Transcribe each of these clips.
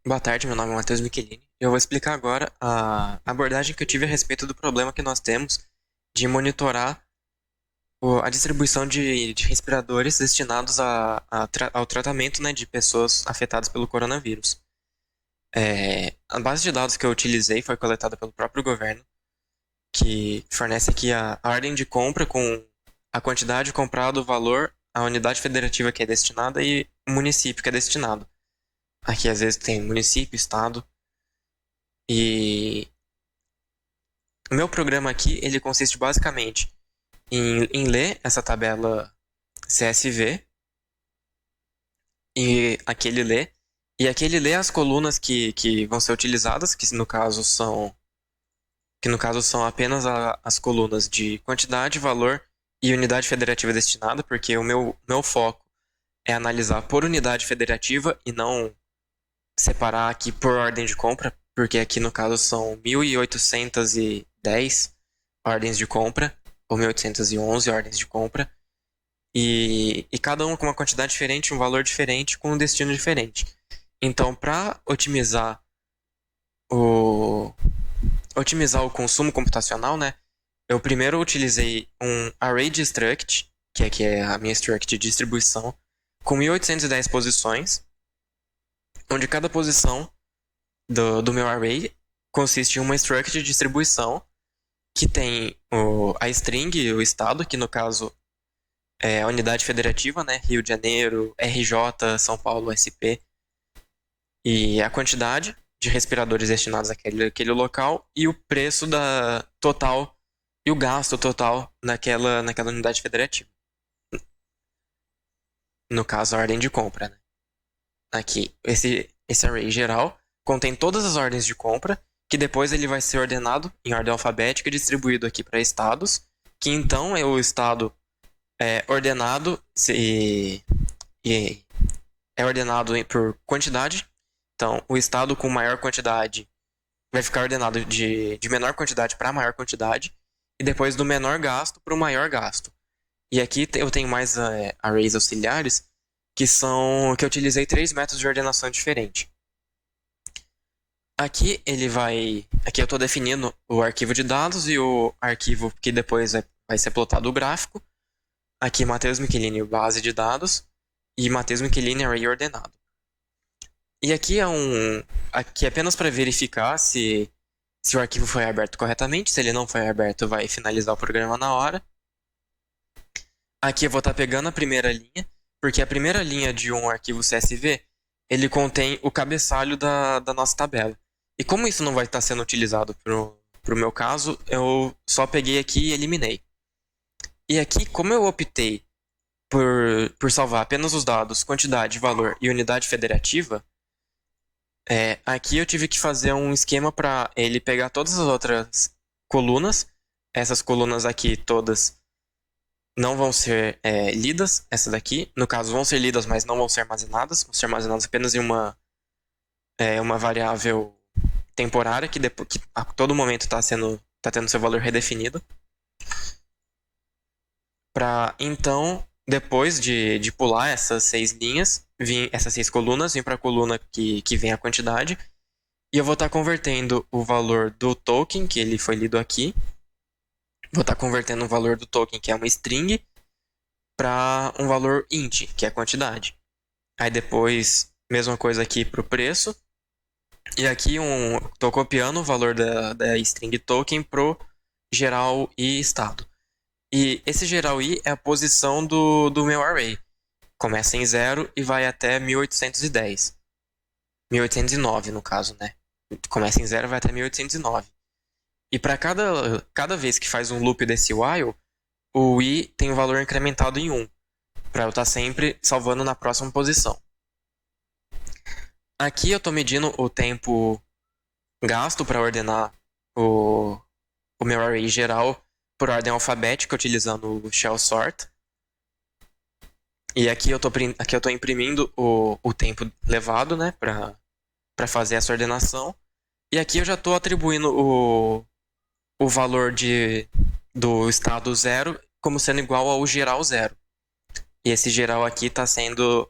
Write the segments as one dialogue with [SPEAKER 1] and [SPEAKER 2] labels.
[SPEAKER 1] Boa tarde, meu nome é Matheus Michelini. Eu vou explicar agora a abordagem que eu tive a respeito do problema que nós temos de monitorar a distribuição de respiradores destinados ao tratamento, né, de pessoas afetadas pelo coronavírus. A base de dados que eu utilizei foi coletada pelo próprio governo, que fornece aqui a ordem de compra com a quantidade comprada, o valor, a unidade federativa que é destinada e o município que é destinado. Aqui às vezes tem município, estado. E o meu programa aqui, ele consiste basicamente em ler essa tabela CSV e aqui ele lê as colunas que vão ser utilizadas, que no caso são apenas as colunas de quantidade, valor e unidade federativa destinada, porque o meu foco é analisar por unidade federativa e não separar aqui por ordem de compra, porque aqui no caso são 1.810 ordens de compra, ou 1.811 ordens de compra, e cada uma com uma quantidade diferente, um valor diferente, com um destino diferente. Então, para o, otimizar o consumo computacional, né, eu primeiro utilizei um array de struct, que aqui é a minha struct de distribuição, com 1.810 posições, onde cada posição do meu array consiste em uma struct de distribuição que tem a string, o estado, que no caso é a unidade federativa, né? Rio de Janeiro, RJ, São Paulo, SP, e a quantidade de respiradores destinados àquele local e o preço da total e o gasto total naquela unidade federativa. No caso, a ordem de compra, né? Aqui, esse array geral contém todas as ordens de compra, que depois ele vai ser ordenado em ordem alfabética e distribuído aqui para estados, que então é o estado ordenado e é ordenado por quantidade. Então, o estado com maior quantidade vai ficar ordenado de menor quantidade para maior quantidade, e depois do menor gasto para o maior gasto. E aqui eu tenho mais arrays auxiliares, que eu utilizei três métodos de ordenação diferente. Aqui eu estou definindo o arquivo de dados e o arquivo que depois vai ser plotado o gráfico. Aqui Matheus Michelini base de dados e Matheus Michelini array ordenado. E aqui é apenas para verificar se o arquivo foi aberto corretamente. Se ele não foi aberto, vai finalizar o programa na hora. Aqui eu vou estar pegando a primeira linha, porque a primeira linha de um arquivo CSV, ele contém o cabeçalho da nossa tabela. E como isso não vai estar sendo utilizado para o meu caso, eu só peguei aqui e eliminei. E aqui, como eu optei por salvar apenas os dados quantidade, valor e unidade federativa, aqui eu tive que fazer um esquema para ele pegar todas as outras colunas. Essas colunas aqui todas não vão ser lidas, essa daqui. No caso, vão ser lidas, mas não vão ser armazenadas. Vão ser armazenadas apenas em uma variável temporária que a todo momento está tendo seu valor redefinido. Para então, depois de pular essas seis linhas, essas seis colunas, vir para a coluna que vem a quantidade. E eu vou estar convertendo o valor do token, que ele foi lido aqui. Vou estar convertendo o valor do token, que é uma string, para um valor int, que é a quantidade. Aí depois, mesma coisa aqui para o preço. E aqui estou copiando o valor da string token pro geral e estado. E esse geral i é a posição do meu array. Começa em 0 e vai até 1810. 1809 no caso, né? Começa em 0 e vai até 1809. E para cada vez que faz um loop desse while, o i tem um valor incrementado em 1, para eu estar sempre salvando na próxima posição. Aqui eu estou medindo o tempo gasto para ordenar o meu array geral por ordem alfabética, utilizando o shell sort. E aqui eu estou imprimindo o tempo levado, né, para fazer essa ordenação. E aqui eu já estou atribuindo o valor do estado 0 como sendo igual ao geral 0. E esse geral aqui está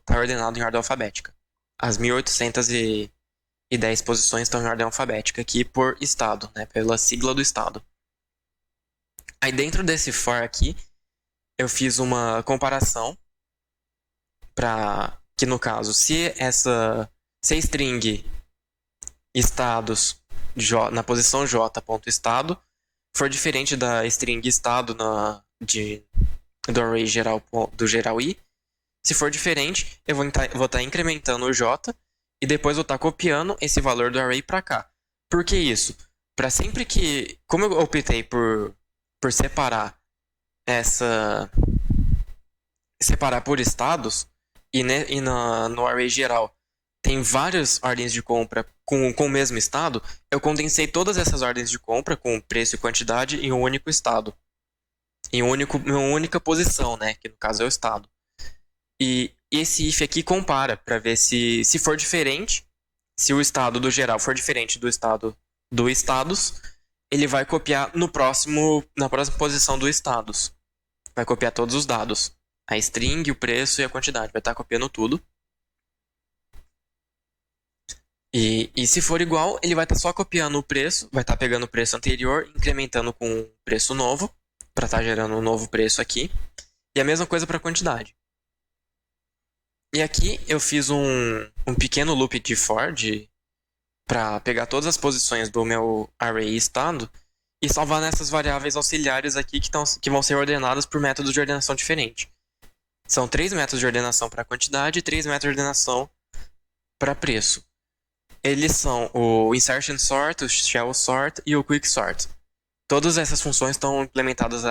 [SPEAKER 1] ordenado em ordem alfabética. As 1810 e 10 posições estão em ordem alfabética aqui por estado, né? Pela sigla do estado. Aí dentro desse for aqui, eu fiz uma comparação para que no caso, se a string estados na posição j ponto estado for diferente da string estado do array geral do geral i, se for diferente, eu vou estar incrementando o j e depois vou estar copiando esse valor do array para cá. Por que isso? Para sempre que, como eu optei por separar separar por estados no array geral tem várias ordens de compra com o mesmo estado, eu condensei todas essas ordens de compra com preço e quantidade em um único estado. Em uma única posição, né? Que no caso é o estado. E esse if aqui compara para ver se for diferente, se o estado do geral for diferente do estado do estados, ele vai copiar na próxima posição do estados. Vai copiar todos os dados. A string, o preço e a quantidade. Vai estar copiando tudo. E se for igual, ele vai estar só copiando o preço, vai estar pegando o preço anterior, incrementando com o preço novo, para estar gerando um novo preço aqui. E a mesma coisa para a quantidade. E aqui eu fiz um pequeno loop de for para pegar todas as posições do meu array estado e salvar nessas variáveis auxiliares aqui que vão ser ordenadas por métodos de ordenação diferente. São 3 métodos de ordenação para quantidade e 3 métodos de ordenação para preço. Eles são o insertion sort, o shell sort e o quick sort. Todas essas funções estão implementadas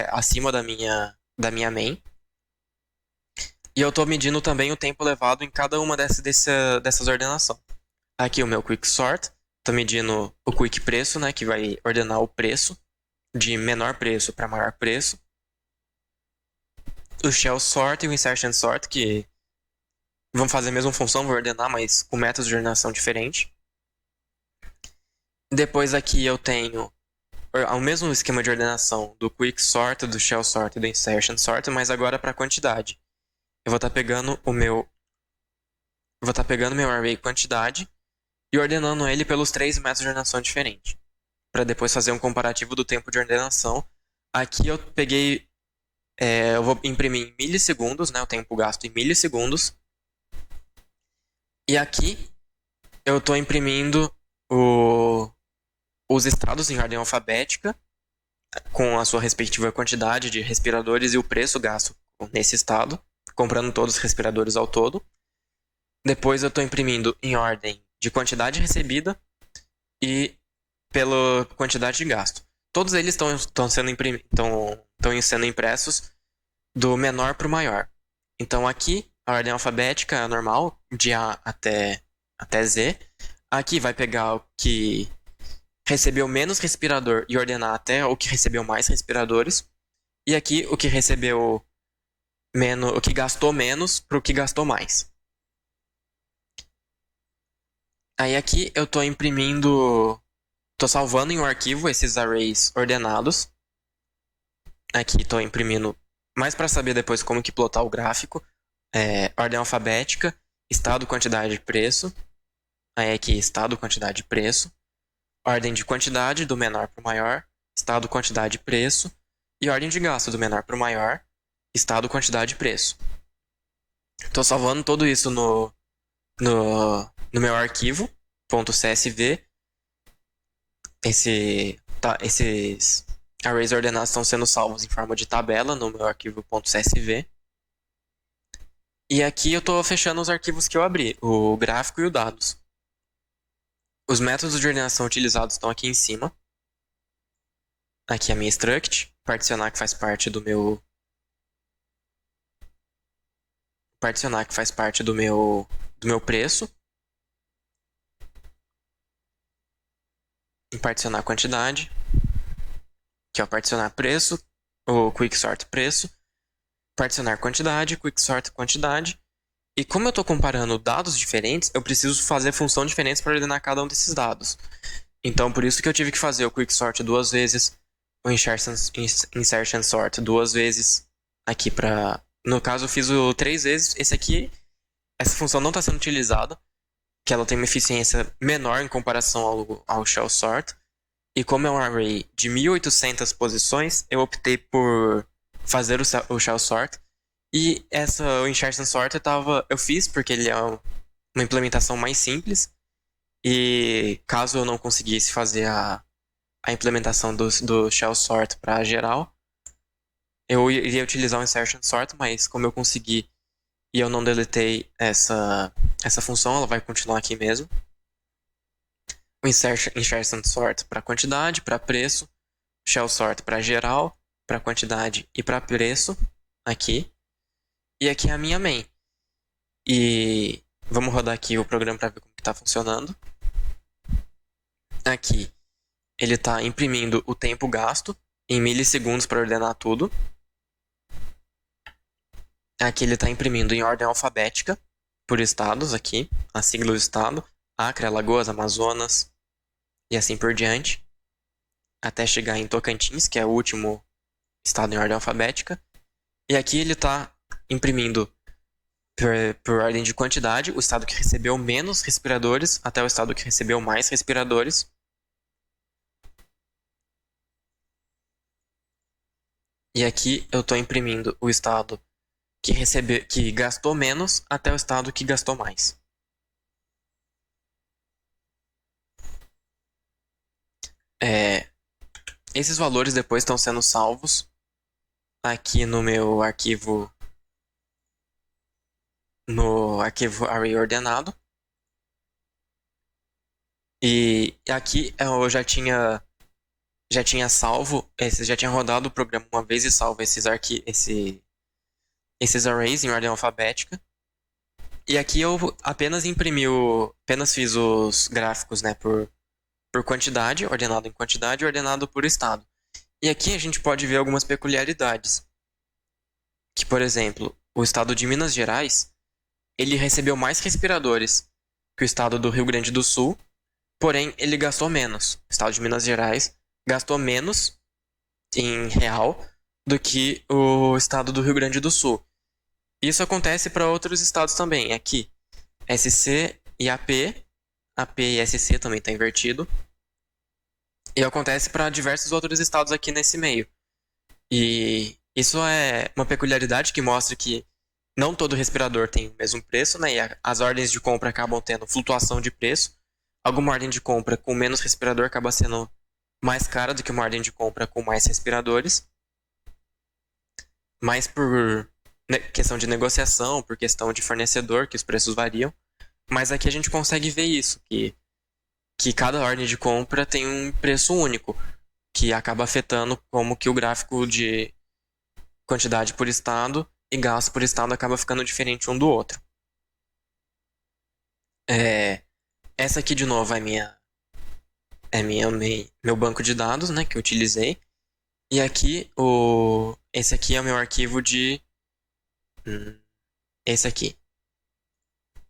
[SPEAKER 1] acima da minha main. E eu estou medindo também o tempo levado em cada uma dessas ordenações. Aqui o meu quick sort, estou medindo o quick preço, né, que vai ordenar o preço de menor preço para maior preço. O shell sort e o insertion sort, que vão fazer a mesma função, vão ordenar, mas com métodos de ordenação diferentes. Depois aqui eu tenho o mesmo esquema de ordenação do quick sort, do shell sort e do insertion sort, mas agora para quantidade. Eu vou estar pegando meu array quantidade e ordenando ele pelos 3 métodos de ordenação diferentes, para depois fazer um comparativo do tempo de ordenação. Aqui eu peguei, eu vou imprimir em milissegundos, né, o tempo gasto em milissegundos. E aqui eu estou imprimindo os estados em ordem alfabética, com a sua respectiva quantidade de respiradores e o preço gasto nesse estado, comprando todos os respiradores ao todo. Depois eu estou imprimindo em ordem de quantidade recebida e pela quantidade de gasto. Todos eles estão sendo impressos do menor para o maior. Então aqui a ordem alfabética é normal, de A até Z. Aqui vai pegar o que recebeu menos respirador e ordenar até o que recebeu mais respiradores. E aqui o que recebeu menos, o que gastou menos para o que gastou mais. Aí aqui eu estou salvando em um arquivo esses arrays ordenados. Aqui estou imprimindo mais para saber depois como que plotar o gráfico. Ordem alfabética, estado, quantidade e preço. Aí aqui estado, quantidade e preço. Ordem de quantidade do menor para o maior, estado, quantidade e preço. E ordem de gasto do menor para o maior, estado, quantidade e preço. Estou salvando tudo isso no meu arquivo .csv. Esses arrays ordenados estão sendo salvos em forma de tabela no meu arquivo .csv. E aqui eu estou fechando os arquivos que eu abri, o gráfico e o dados. Os métodos de ordenação utilizados estão aqui em cima. Aqui a minha struct, particionar que faz parte do meu preço. Em particionar quantidade, que é o particionar preço, o quick sort preço, particionar quantidade, quick sort quantidade. E como eu estou comparando dados diferentes, eu preciso fazer função diferentes para ordenar cada um desses dados. Então, por isso que eu tive que fazer o quick sort 2 vezes, o insertion sort 2 vezes. Aqui no caso, eu fiz o 3 vezes. Essa função não está sendo utilizada. que ela tem uma eficiência menor em comparação ao shell sort. E como é um array de 1.800 posições, eu optei por fazer o shell sort. E o insertion sort eu fiz porque ele é uma implementação mais simples. E caso eu não conseguisse fazer a implementação do shell sort para geral, eu iria utilizar o insertion sort, mas como eu consegui e eu não deletei essa função, ela vai continuar aqui mesmo. O insertion sort para quantidade, para preço, shell sort para geral, para quantidade e para preço, aqui. E aqui é a minha main. E vamos rodar aqui o programa para ver como está funcionando. Aqui ele está imprimindo o tempo gasto em milissegundos para ordenar tudo. Aqui ele está imprimindo em ordem alfabética, por estados aqui, a sigla do estado, Acre, Alagoas, Amazonas e assim por diante, até chegar em Tocantins, que é o último estado em ordem alfabética. E aqui ele está imprimindo por ordem de quantidade, o estado que recebeu menos respiradores até o estado que recebeu mais respiradores. E aqui eu estou imprimindo o estado que gastou menos até o estado que gastou mais. Esses valores depois estão sendo salvos aqui no meu arquivo, array ordenado. E aqui eu já tinha salvo, já tinha rodado o programa uma vez e salvo esses arrays em ordem alfabética. E aqui eu apenas fiz os gráficos, né, por quantidade, ordenado em quantidade e ordenado por estado. E aqui a gente pode ver algumas peculiaridades. Que, por exemplo, o estado de Minas Gerais, ele recebeu mais respiradores que o estado do Rio Grande do Sul, porém ele gastou menos. O estado de Minas Gerais gastou menos em real do que o estado do Rio Grande do Sul. Isso acontece para outros estados também. Aqui, SC e AP e SC também está invertido. E acontece para diversos outros estados aqui nesse meio. E isso é uma peculiaridade que mostra que não todo respirador tem o mesmo preço, né? E as ordens de compra acabam tendo flutuação de preço. Alguma ordem de compra com menos respirador acaba sendo mais cara do que uma ordem de compra com mais respiradores. Mas por questão de negociação, por questão de fornecedor, que os preços variam. Mas aqui a gente consegue ver isso, que cada ordem de compra tem um preço único, que acaba afetando como que o gráfico de quantidade por estado e gasto por estado acaba ficando diferente um do outro. Essa aqui de novo meu banco de dados, né, que eu utilizei. E aqui esse aqui é o meu arquivo esse aqui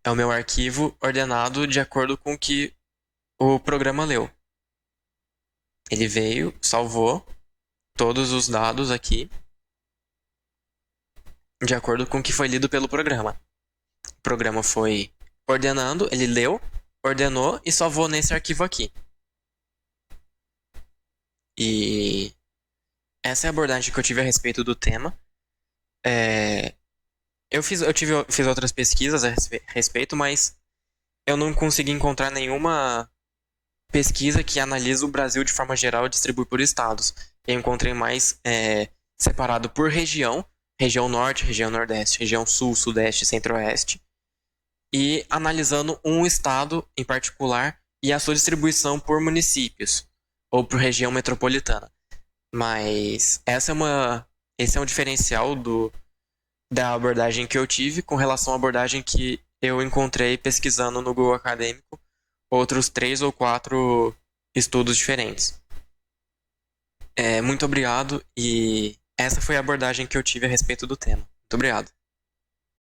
[SPEAKER 1] é o meu arquivo ordenado de acordo com o que o programa leu. Ele veio, salvou todos os dados aqui de acordo com o que foi lido pelo programa. O programa foi ordenando, ele leu, ordenou e salvou nesse arquivo aqui. E essa é a abordagem que eu tive a respeito do tema. Eu fiz outras pesquisas a respeito, mas eu não consegui encontrar nenhuma pesquisa que analisa o Brasil de forma geral e distribui por estados. Eu encontrei mais separado por região norte, região nordeste, região sul, sudeste, centro-oeste, e analisando um estado em particular e a sua distribuição por municípios ou por região metropolitana. Mas esse é um diferencial da abordagem que eu tive com relação à abordagem que eu encontrei pesquisando no Google Acadêmico outros 3 ou 4 estudos diferentes. Muito obrigado e essa foi a abordagem que eu tive a respeito do tema. Muito obrigado.